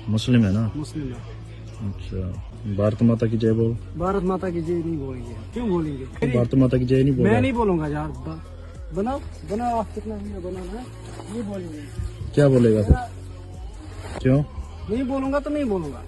मुस्लिम है ना? मुस्लिम है। अच्छा, भारत माता की जय बोल। भारत माता की जय नहीं बोलेंगे, क्यों बोलेंगे? भारत माता की जय नहीं बोल। मैं नहीं बोलूंगा यार। बनाओ बनाओ, आप कितना भी बनाना है, नहीं बोलेंगे। क्या बोलेगा फिर? क्यों नहीं बोलूंगा तो नहीं बोलूंगा।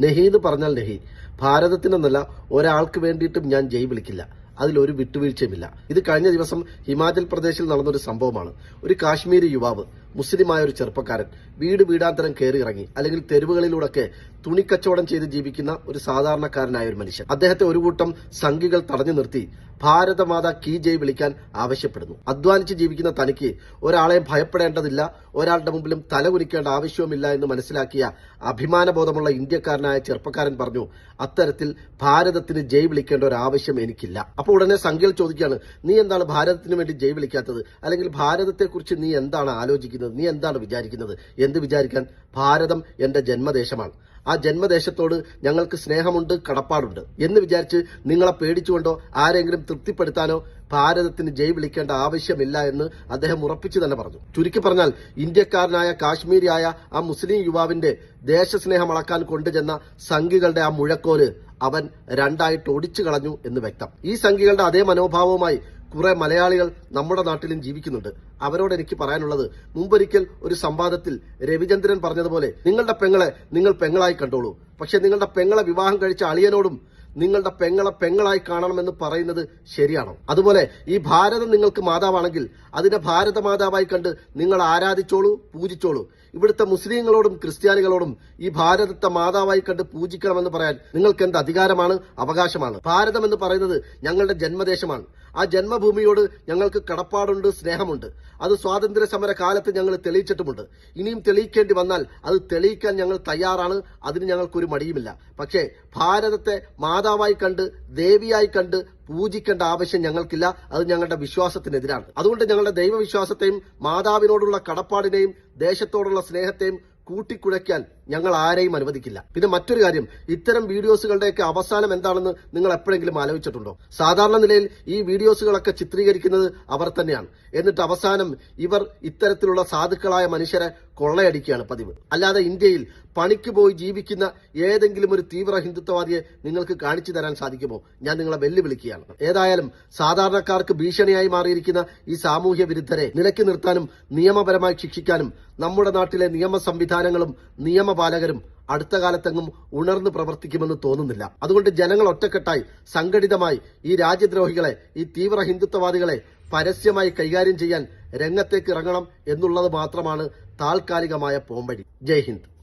നെഹി എന്ന് പറഞ്ഞാൽ നെഹി. ഭാരതത്തിനെന്നല്ല ഒരാൾക്ക് വേണ്ടിയിട്ടും ഞാൻ ജയ് വിളിക്കില്ല. അതിലൊരു വിട്ടുവീഴ്ചയുമില്ല. ഇത് കഴിഞ്ഞ ദിവസം ഹിമാചൽ പ്രദേശിൽ നടന്നൊരു സംഭവമാണ്. ഒരു കാശ്മീരി യുവാവ്, മുസ്ലിമായ ഒരു ചെറുപ്പക്കാരൻ വീട് വീടാന്തരം കയറി ഇറങ്ങി, അല്ലെങ്കിൽ തെരുവുകളിലൂടെയൊക്കെ തുണിക്കച്ചവടം ചെയ്ത് ജീവിക്കുന്ന ഒരു സാധാരണക്കാരനായ ഒരു മനുഷ്യൻ. അദ്ദേഹത്തെ ഒരു കൂട്ടം സംഘികൾ തടഞ്ഞു നിർത്തി ഭാരതമാത കീ ജയ് വിളിക്കാൻ ആവശ്യപ്പെടുന്നു. അധ്വാനിച്ച് ജീവിക്കുന്ന തനിക്ക് ഒരാളെയും ഭയപ്പെടേണ്ടതില്ല, ഒരാളുടെ മുമ്പിലും തല കുനിക്കേണ്ട ആവശ്യവുമില്ല എന്ന് മനസ്സിലാക്കിയ അഭിമാനബോധമുള്ള ഇന്ത്യക്കാരനായ ചെറുപ്പക്കാരൻ പറഞ്ഞു, അത്തരത്തിൽ ഭാരതത്തിന് ജയ് വിളിക്കേണ്ട ഒരു ആവശ്യം എനിക്കില്ല. അപ്പോൾ ഉടനെ സംഘികൾ ചോദിക്കുകയാണ്, നീ എന്താണ് ഭാരതത്തിന് വേണ്ടി ജയ് വിളിക്കാത്തത്? അല്ലെങ്കിൽ ഭാരതത്തെക്കുറിച്ച് നീ എന്താണ് ആലോചിക്കുന്നത്? നീ എന്താണ് വിചാരിക്കുന്നത്? എന്ത് വിചാരിക്കാൻ? ഭാരതം എന്റെ ജന്മദേശമാണ്. ആ ജന്മദേശത്തോട് ഞങ്ങൾക്ക് സ്നേഹമുണ്ട്, കടപ്പാടുണ്ട് എന്ന് വിചാരിച്ച് നിങ്ങളെ പേടിച്ചുകൊണ്ടോ ആരെങ്കിലും തൃപ്തിപ്പെടുത്താനോ ഭാരതത്തിന് ജയ് വിളിക്കേണ്ട ആവശ്യമില്ല എന്ന് അദ്ദേഹം ഉറപ്പിച്ചു തന്നെ പറഞ്ഞു. ചുരുക്കി പറഞ്ഞാൽ, ഇന്ത്യക്കാരനായ കാശ്മീരിയായ ആ മുസ്ലിം യുവാവിന്റെ ദേശസ്നേഹം അളക്കാൻ കൊണ്ടുചെന്ന സംഘികളുടെ ആ മുഴക്കോല് അവൻ രണ്ടായിട്ട് ഒടിച്ചു കളഞ്ഞു എന്ന് വ്യക്തം. ഈ സംഘികളുടെ അതേ മനോഭാവവുമായി കുറെ മലയാളികൾ നമ്മുടെ നാട്ടിലും ജീവിക്കുന്നുണ്ട്. അവരോട് എനിക്ക് പറയാനുള്ളത്, മുമ്പൊരിക്കൽ ഒരു സംവാദത്തിൽ രവിചന്ദ്രൻ പറഞ്ഞതുപോലെ, നിങ്ങളുടെ പെങ്ങളെ നിങ്ങൾ പെങ്ങളായി കണ്ടോളൂ, പക്ഷെ നിങ്ങളുടെ പെങ്ങളെ വിവാഹം കഴിച്ച അളിയനോടും നിങ്ങളുടെ പെങ്ങളെ പെങ്ങളായി കാണണമെന്ന് പറയുന്നത് ശരിയാണോ? അതുപോലെ ഈ ഭാരതം നിങ്ങൾക്ക് മാതാവാണെങ്കിൽ അതിനെ ഭാരതമാതാവായി കണ്ട് നിങ്ങൾ ആരാധിച്ചോളൂ, പൂജിച്ചോളൂ. ഇവിടുത്തെ മുസ്ലിങ്ങളോടും ക്രിസ്ത്യാനികളോടും ഈ ഭാരതത്തെ മാതാവായി കണ്ട് പൂജിക്കണമെന്ന് പറയാൻ നിങ്ങൾക്ക് എന്ത് അധികാരമാണ്, അവകാശമാണ്? ഭാരതം എന്ന് പറയുന്നത് ഞങ്ങളുടെ ജന്മദേശമാണ്. ആ ജന്മഭൂമിയോട് ഞങ്ങൾക്ക് കടപ്പാടുണ്ട്, സ്നേഹമുണ്ട്. അത് സ്വാതന്ത്ര്യ സമര കാലത്ത് ഞങ്ങൾ തെളിയിച്ചിട്ടുമുണ്ട്. ഇനിയും തെളിയിക്കേണ്ടി വന്നാൽ അത് തെളിയിക്കാൻ ഞങ്ങൾ തയ്യാറാണ്. അതിന് ഞങ്ങൾക്കൊരു മടിയുമില്ല. പക്ഷേ ഭാരതത്തെ മാതാവായി കണ്ട്, ദേവിയായി കണ്ട് പൂജിക്കേണ്ട ആവശ്യം ഞങ്ങൾക്കില്ല. അത് ഞങ്ങളുടെ വിശ്വാസത്തിനെതിരാണ്. അതുകൊണ്ട് ഞങ്ങളുടെ ദൈവവിശ്വാസത്തെയും മാതാവിനോടുള്ള കടപ്പാടിനെയും ദേശത്തോടുള്ള സ്നേഹത്തെയും കൂട്ടിക്കുഴയ്ക്കാൻ ഞങ്ങൾ ആരെയും അനുവദിക്കില്ല. പിന്നെ മറ്റൊരു കാര്യം, ഇത്തരം വീഡിയോസുകളുടെയൊക്കെ അവസാനം എന്താണെന്ന് നിങ്ങൾ എപ്പോഴെങ്കിലും ആലോചിച്ചിട്ടുണ്ടോ? സാധാരണ നിലയിൽ ഈ വീഡിയോസുകളൊക്കെ ചിത്രീകരിക്കുന്നത് അവർ തന്നെയാണ്. എന്നിട്ട് അവസാനം ഇവർ ഇത്തരത്തിലുള്ള സാധുക്കളായ മനുഷ്യരെ കൊള്ളയടിക്കുകയാണ് പതിവ്. അല്ലാതെ ഇന്ത്യയിൽ പണിക്ക് പോയി ജീവിക്കുന്ന ഏതെങ്കിലും ഒരു തീവ്ര ഹിന്ദുത്വവാദിയെ നിങ്ങൾക്ക് കാണിച്ചു തരാൻ സാധിക്കുമോ? ഞാൻ നിങ്ങളെ വെല്ലുവിളിക്കുകയാണ്. ഏതായാലും സാധാരണക്കാർക്ക് ഭീഷണിയായി മാറിയിരിക്കുന്ന ഈ സാമൂഹ്യ വിരുദ്ധരെ നിലയ്ക്ക് നിർത്താനും നിയമപരമായി ശിക്ഷിക്കാനും നമ്മുടെ നാട്ടിലെ നിയമ സംവിധാനങ്ങളും നിയമപാലകരും അടുത്ത കാലത്തെങ്ങും ഉണർന്നു പ്രവർത്തിക്കുമെന്ന് തോന്നുന്നില്ല. അതുകൊണ്ട് ജനങ്ങൾ ഒറ്റക്കെട്ടായി സംഘടിതമായി ഈ രാജ്യദ്രോഹികളെ, ഈ തീവ്ര ഹിന്ദുത്വവാദികളെ പരസ്യമായി കൈകാര്യം ചെയ്യാൻ രംഗത്തേക്ക് ഇറങ്ങണം എന്നുള്ളത് മാത്രമാണ് താൽക്കാലികമായ പോംവഴി. ജയ് ഹിന്ദ്.